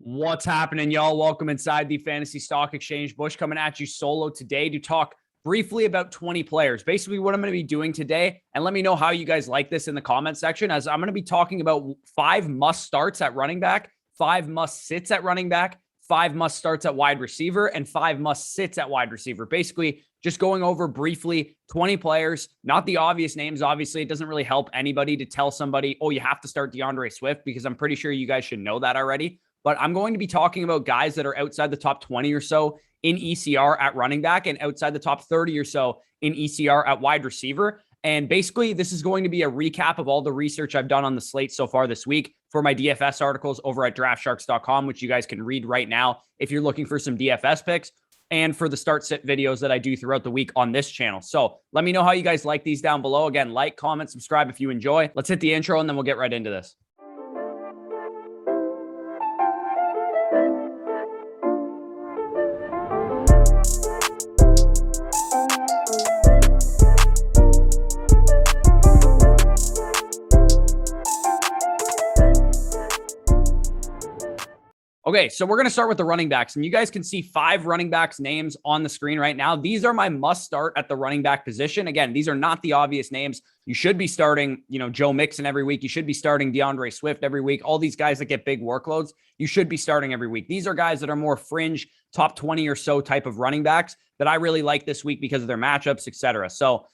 What's happening, y'all? Welcome inside the Fantasy Stock Exchange. Bush coming at you solo today to talk briefly about 20 players. Basically, what I'm going to be doing today, and let me know how you guys like this in the comment section, as I'm going to be talking about 5 must starts at running back, 5 must sits at running back, 5 must starts at wide receiver, and 5 must sits at wide receiver. Basically, just going over briefly 20 players, not the obvious names. Obviously, it doesn't really help anybody to tell somebody, oh, you have to start DeAndre Swift, because I'm pretty sure you guys should know that already. But I'm going to be talking about guys that are outside the top 20 or so in ECR at running back and outside the top 30 or so in ECR at wide receiver. And basically, this is going to be a recap of all the research I've done on the slate so far this week for my DFS articles over at draftsharks.com, which you guys can read right now if you're looking for some DFS picks, and for the start sit videos that I do throughout the week on this channel. So let me know how you guys like these down below. Again, like, comment, subscribe if you enjoy. Let's hit the intro and then we'll get right into this. Okay, so we're going to start with the running backs, and you guys can see 5 running backs names on the screen right now. These are my must start at the running back position. Again, these are not the obvious names. You should be starting, Joe Mixon every week. You should be starting DeAndre Swift every week. All these guys that get big workloads, you should be starting every week. These are guys that are more fringe, top 20 or so type of running backs that I really like this week because of their matchups, etc. So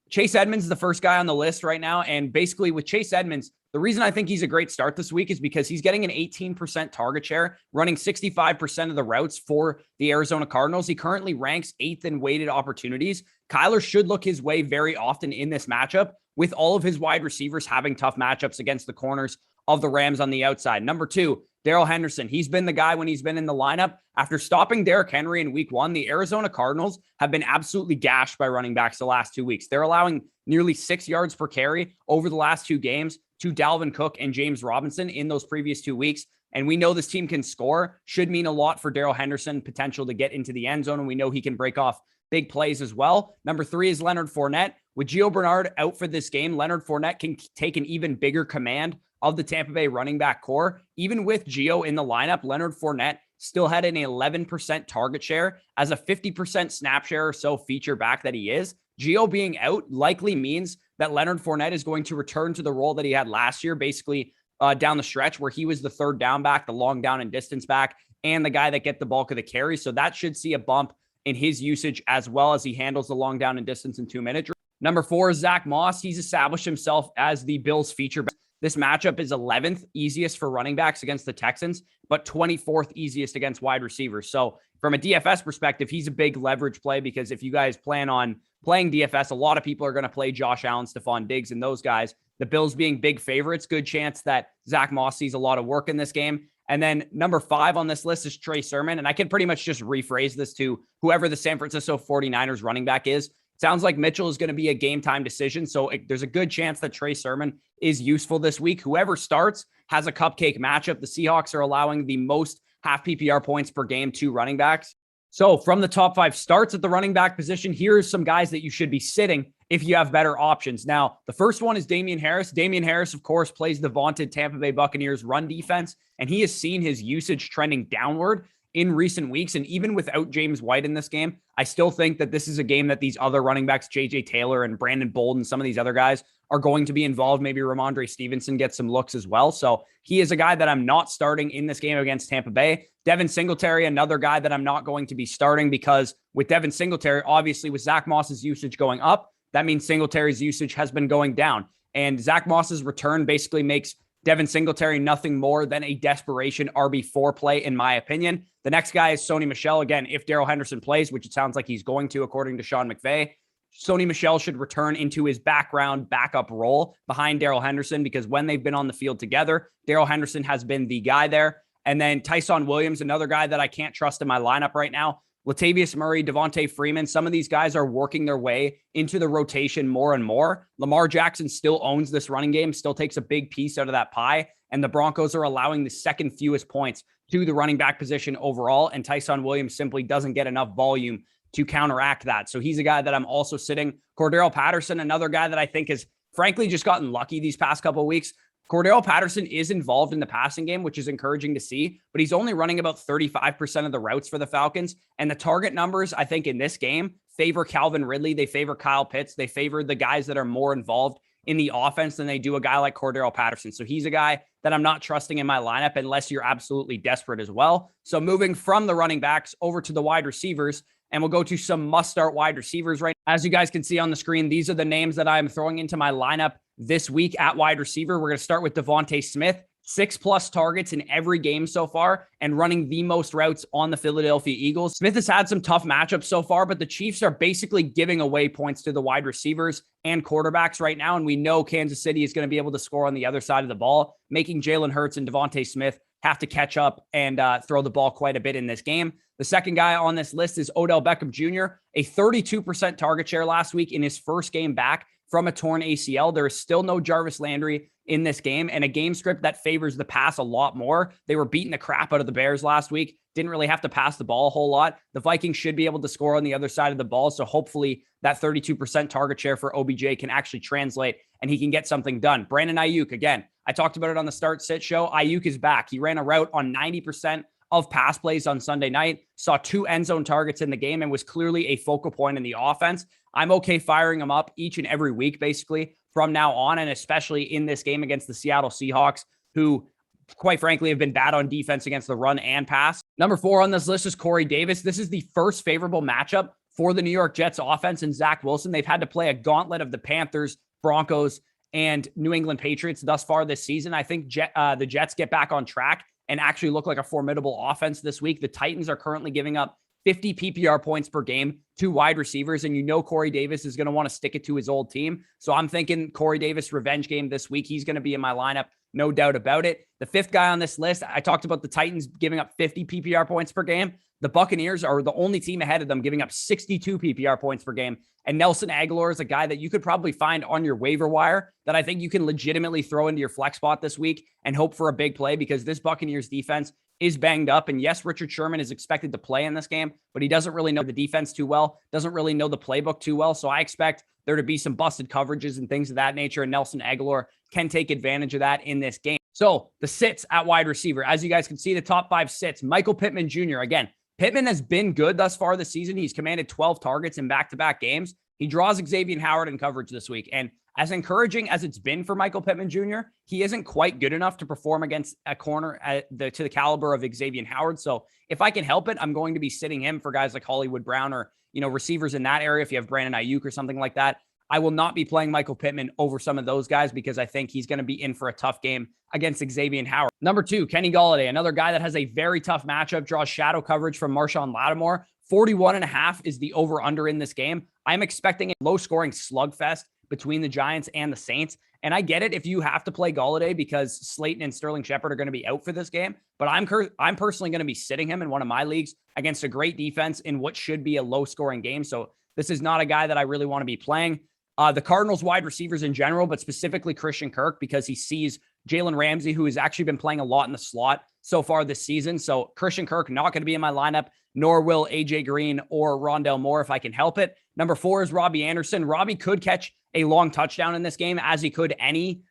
Chase Edmonds is the first guy on the list right now, and basically with Chase Edmonds, the reason I think he's a great start this week is because he's getting an 18% target share, running 65% of the routes for the Arizona Cardinals. He currently ranks 8th in weighted opportunities. Kyler should look his way very often in this matchup, with all of his wide receivers having tough matchups against the corners of the Rams on the outside. Number 2, Darrell Henderson. He's been the guy when he's been in the lineup. After stopping Derrick Henry in week 1, the Arizona Cardinals have been absolutely gashed by running backs the last 2 weeks. They're allowing nearly 6 yards per carry over the last 2 games to Dalvin Cook and James Robinson in those previous 2 weeks. And we know this team can score. Should mean a lot for Darrell Henderson, potential to get into the end zone. And we know he can break off big plays as well. Number 3 is Leonard Fournette. With Gio Bernard out for this game, Leonard Fournette can take an even bigger command of the Tampa Bay running back core. Even with Gio in the lineup, Leonard Fournette still had an 11% target share as a 50% snap share or so feature back that he is. Gio being out likely means that Leonard Fournette is going to return to the role that he had last year, basically down the stretch, where he was the third down back, the long down and distance back, and the guy that get the bulk of the carry. So that should see a bump in his usage as well as he handles the long down and distance in 2 minutes. Number 4 is Zach Moss. He's established himself as the Bills feature back. This matchup is 11th easiest for running backs against the Texans, but 24th easiest against wide receivers. So from a DFS perspective, he's a big leverage play, because if you guys plan on playing DFS, a lot of people are going to play Josh Allen, Stephon Diggs, and those guys. The Bills being big favorites, good chance that Zach Moss sees a lot of work in this game. And then number 5 on this list is Trey Sermon. And I can pretty much just rephrase this to whoever the San Francisco 49ers running back is. Sounds like Mitchell is going to be a game time decision. So there's a good chance that Trey Sermon is useful this week. Whoever starts has a cupcake matchup. The Seahawks are allowing the most half PPR points per game to running backs. So from the top 5 starts at the running back position, here's some guys that you should be sitting if you have better options. Now, the first one is Damian Harris. Damian Harris, of course, plays the vaunted Tampa Bay Buccaneers run defense, and he has seen his usage trending downward in recent weeks. And even without James White in this game, I still think that this is a game that these other running backs, JJ Taylor and Brandon Bolden, some of these other guys are going to be involved. Maybe Ramondre Stevenson gets some looks as well. So he is a guy that I'm not starting in this game against Tampa Bay. Devin Singletary, another guy that I'm not going to be starting, because with Devin Singletary, obviously with Zach Moss's usage going up, that means Singletary's usage has been going down. And Zach Moss's return basically makes Devin Singletary nothing more than a desperation RB4 play, in my opinion. The next guy is Sony Michel. Again, if Darrell Henderson plays, which it sounds like he's going to, according to Sean McVay, Sony Michel should return into his background backup role behind Darrell Henderson, because when they've been on the field together, Darrell Henderson has been the guy there. And then Tyson Williams, another guy that I can't trust in my lineup right now. Latavius Murray, Devontae Freeman, some of these guys are working their way into the rotation more and more. Lamar Jackson still owns this running game, still takes a big piece out of that pie, and the Broncos are allowing the second fewest points to the running back position overall, and Tyson Williams simply doesn't get enough volume to counteract that. So he's a guy that I'm also sitting. Cordero Patterson, another guy that I think has frankly just gotten lucky these past couple of weeks. Cordell Patterson is involved in the passing game, which is encouraging to see, but he's only running about 35% of the routes for the Falcons. And the target numbers, I think, in this game favor Calvin Ridley. They favor Kyle Pitts. They favor the guys that are more involved in the offense than they do a guy like Cordell Patterson. So he's a guy that I'm not trusting in my lineup unless you're absolutely desperate as well. So moving from the running backs over to the wide receivers, and we'll go to some must-start wide receivers right now. As you guys can see on the screen, these are the names that I'm throwing into my lineup this week at wide receiver. We're going to start with Devontae Smith, 6+ targets in every game so far and running the most routes on the Philadelphia Eagles. Smith has had some tough matchups so far, but the Chiefs are basically giving away points to the wide receivers and quarterbacks right now. And we know Kansas City is going to be able to score on the other side of the ball, making Jalen Hurts and Devontae Smith have to catch up and throw the ball quite a bit in this game. The second guy on this list is Odell Beckham Jr., a 32% target share last week in his first game back from a torn ACL. There is still no Jarvis Landry in this game and a game script that favors the pass a lot more. They were beating the crap out of the Bears last week. Didn't really have to pass the ball a whole lot. The Vikings should be able to score on the other side of the ball. So hopefully that 32% target share for OBJ can actually translate and he can get something done. Brandon Ayuk, again, I talked about it on the Start Sit show. Ayuk is back. He ran a route on 90% of pass plays on Sunday night, saw 2 end zone targets in the game and was clearly a focal point in the offense. I'm okay firing him up each and every week, basically from now on, and especially in this game against the Seattle Seahawks, who quite frankly have been bad on defense against the run and pass. Number 4 on this list is Corey Davis. This is the first favorable matchup for the New York Jets offense and Zach Wilson. They've had to play a gauntlet of the Panthers, Broncos, and New England Patriots thus far this season. I think the Jets get back on track and actually look like a formidable offense this week. The Titans are currently giving up 50 PPR points per game to wide receivers, and you know Corey Davis is going to want to stick it to his old team. So I'm thinking Corey Davis revenge game this week. He's going to be in my lineup, no doubt about it. The 5th guy on this list, I talked about the Titans giving up 50 PPR points per game. The Buccaneers are the only team ahead of them, giving up 62 PPR points per game. And Nelson Aguilar is a guy that you could probably find on your waiver wire that I think you can legitimately throw into your flex spot this week and hope for a big play because this Buccaneers defense is banged up. And yes, Richard Sherman is expected to play in this game, but he doesn't really know the defense too well, doesn't really know the playbook too well. So I expect there to be some busted coverages and things of that nature. And Nelson Aguilar can take advantage of that in this game. So the sits at wide receiver, as you guys can see, the top 5 sits, Michael Pittman Jr. Again, Pittman has been good thus far this season. He's commanded 12 targets in back-to-back games. He draws Xavier Howard in coverage this week. And as encouraging as it's been for Michael Pittman Jr., he isn't quite good enough to perform against a corner to the caliber of Xavier Howard. So if I can help it, I'm going to be sitting him for guys like Hollywood Brown or, receivers in that area. If you have Brandon Ayuk or something like that, I will not be playing Michael Pittman over some of those guys because I think he's going to be in for a tough game against Xavier Howard. Number 2, Kenny Golladay, another guy that has a very tough matchup, draws shadow coverage from Marshawn Lattimore. 41.5 is the over-under in this game. I'm expecting a low-scoring slugfest between the Giants and the Saints. And I get it if you have to play Golladay because Slayton and Sterling Shepard are going to be out for this game. But I'm personally going to be sitting him in one of my leagues against a great defense in what should be a low-scoring game. So this is not a guy that I really want to be playing. The Cardinals wide receivers in general, but specifically Christian Kirk because he sees Jalen Ramsey, who has actually been playing a lot in the slot so far this season. So Christian Kirk not going to be in my lineup, nor will AJ Green or Rondell Moore if I can help it. Number 4 is Robbie Anderson. Robbie could catch a long touchdown in this game as he could any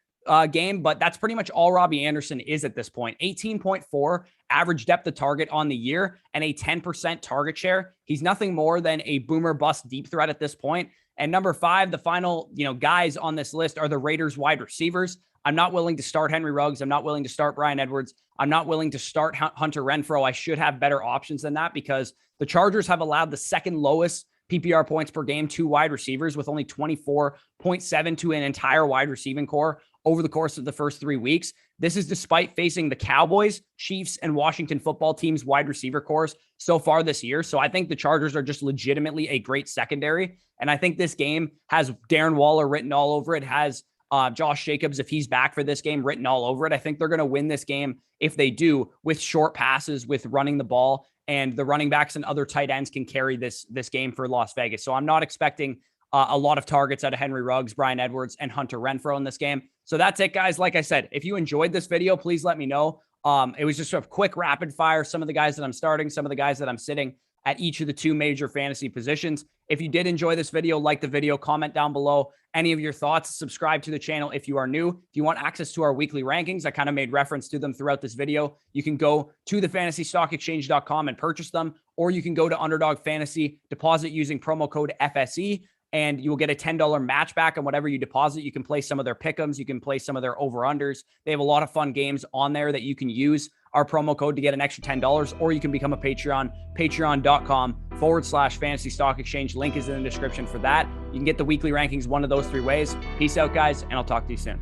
game, but that's pretty much all Robbie Anderson is at this point. 18.4 average depth of target on the year and a 10% target share. He's nothing more than a boomer bust deep threat at this point. And number 5, the final, guys on this list are the Raiders wide receivers. I'm not willing to start Henry Ruggs. I'm not willing to start Bryan Edwards. I'm not willing to start Hunter Renfrow. I should have better options than that because the Chargers have allowed the second lowest PPR points per game to wide receivers with only 24.7 to an entire wide receiving core over the course of the first 3 weeks. This is despite facing the Cowboys, Chiefs, and Washington football teams' wide receiver cores so far this year. So I think the Chargers are just legitimately a great secondary. And I think this game has Darren Waller written all over it, has Josh Jacobs, if he's back for this game, written all over it. I think they're going to win this game if they do with short passes, with running the ball, and the running backs and other tight ends can carry this game for Las Vegas. So I'm not expecting a lot of targets out of Henry Ruggs, Bryan Edwards, and Hunter Renfrow in this game. So that's it, guys. Like I said, if you enjoyed this video, please let me know. It was just a quick rapid fire. Some of the guys that I'm starting, some of the guys that I'm sitting. at each of the 2 major fantasy positions. If you did enjoy this video, like the video, comment down below any of your thoughts, subscribe to the channel if you are new. If you want access to our weekly rankings, I kind of made reference to them throughout this video. You can go to thefantasystockexchange.com and purchase them, or you can go to Underdog Fantasy, deposit using promo code FSE, and you will get a $10 match back on whatever you deposit. You can play some of their pick'ems. You can play some of their over-unders. They have a lot of fun games on there that you can use our promo code to get an extra $10, or you can become a Patreon, patreon.com/fantasy stock exchange. Link is in the description for that. You can get the weekly rankings one of those 3 ways. Peace out, guys, and I'll talk to you soon.